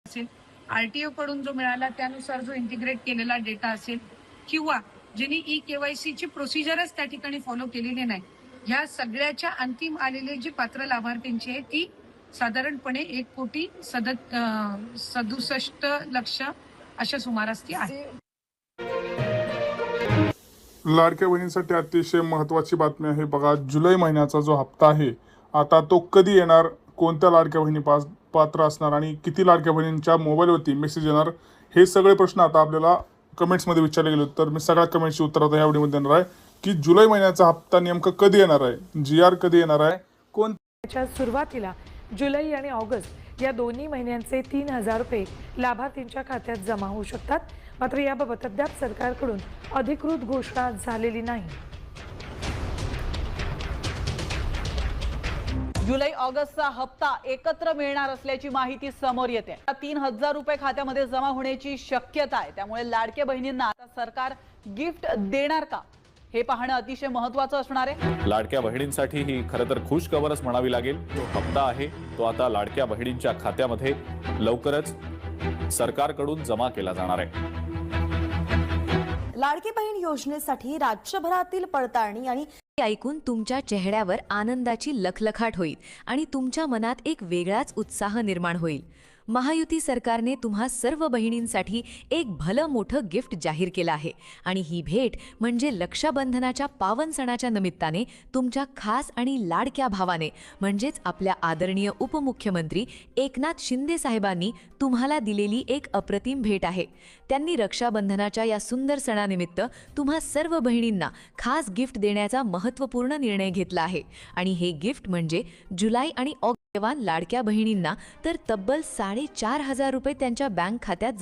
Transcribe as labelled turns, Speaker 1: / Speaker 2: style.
Speaker 1: असेल, आरटीओ कडून जो मिळाला त्यानुसार जो इंटिग्रेट केलेला डेटा असेल किंवा ज्यांनी ई-केवायसीची प्रोसिजरच त्या ठिकाणी फॉलो केलेली नाही, ह्या सगळ्याच्या अंतिम आलेले जे पात्र लाभार्थ्यांची आहे ती साधारणपणे 1,67,00,000 अशा सुमारास ती आहे.
Speaker 2: लाडक्या बहिणींसाठी अतिशय महत्त्वाची बातमी आहे बघा. जुलै महिन्याचा जो हप्ता आहे आता तो कधी येणार, कोणत्या लाडक्या बहिणी पात्र असणार आणि किती लाडक्या बहिणींच्या मोबाईलवरती मेसेज येणार, हे सगळे प्रश्न आता आपल्याला कमेंट्समध्ये विचारले गेले. तर मी सगळ्या कमेंट्सची उत्तर आता या व्हिडिओमध्ये देणार आहे की जुलै महिन्याचा हप्ता नेमकं कधी येणार आहे, GR कधी येणार आहे,
Speaker 3: च्या सुरुवातीला जुलै आणि ऑगस्ट या दोन्ही महिन्यांचे 3,000 रुपये लाभार्थींच्या खात्यात जमा होऊ शकतात. मात्र याबाबत अद्याप सरकारकडून अधिकृत घोषणा झालेली नाही.
Speaker 4: जुलै ऑगस्टचा हप्ता एकत्र मिळणार असल्याची माहिती समोर येते. 3,000 रुपये खात्यामध्ये जमा होण्याची शक्यता आहे. त्यामुळे लाडक्या बहिणींना आता सरकार गिफ्ट देणार का हे पाहणं अतिशय महत्त्वाचं असणार आहे.
Speaker 5: लाडक्या बहिणींसाठी ही खरं तर खुश खबरच म्हणावी लागेल. जो हप्ता आहे तो आता लाडक्या बहिणींच्या खात्यामध्ये लवकरच सरकारकडून जमा केला जाणार आहे.
Speaker 6: लाडकी बहीण योजनेसाठी राज्यभरातील पडताळणी आणि
Speaker 7: ऐकून तुमच्या चेहऱ्यावर आनंदाची लखलखाट होईल आणि तुमच्या मनात एक वेगळाच उत्साह निर्माण होईल. महायुती सरकारने तुम्हा सर्व बहिणींसाठी एक भलं मोठं गिफ्ट जाहीर केलं आहे आणि ही भेट म्हणजे रक्षाबंधनाच्या पावन सणाच्या निमित्ताने तुमच्या खास आणि लाडक्या भावाने म्हणजेच आपल्या आदरणीय उपमुख्यमंत्री एकनाथ शिंदे साहेबांनी तुम्हाला दिलेली एक अप्रतिम भेट आहे. त्यांनी रक्षाबंधनाच्या या सुंदर सणानिमित्त तुम्हा सर्व बहिणींना खास गिफ्ट देण्याचा महत्त्वपूर्ण निर्णय घेतला आहे आणि हे गिफ्ट म्हणजे जुलै आणि ऑगस्ट लाडक्या बहिणींना तर तब्बल 4,500 रुपये त्यांच्या बँक खात्यात जमा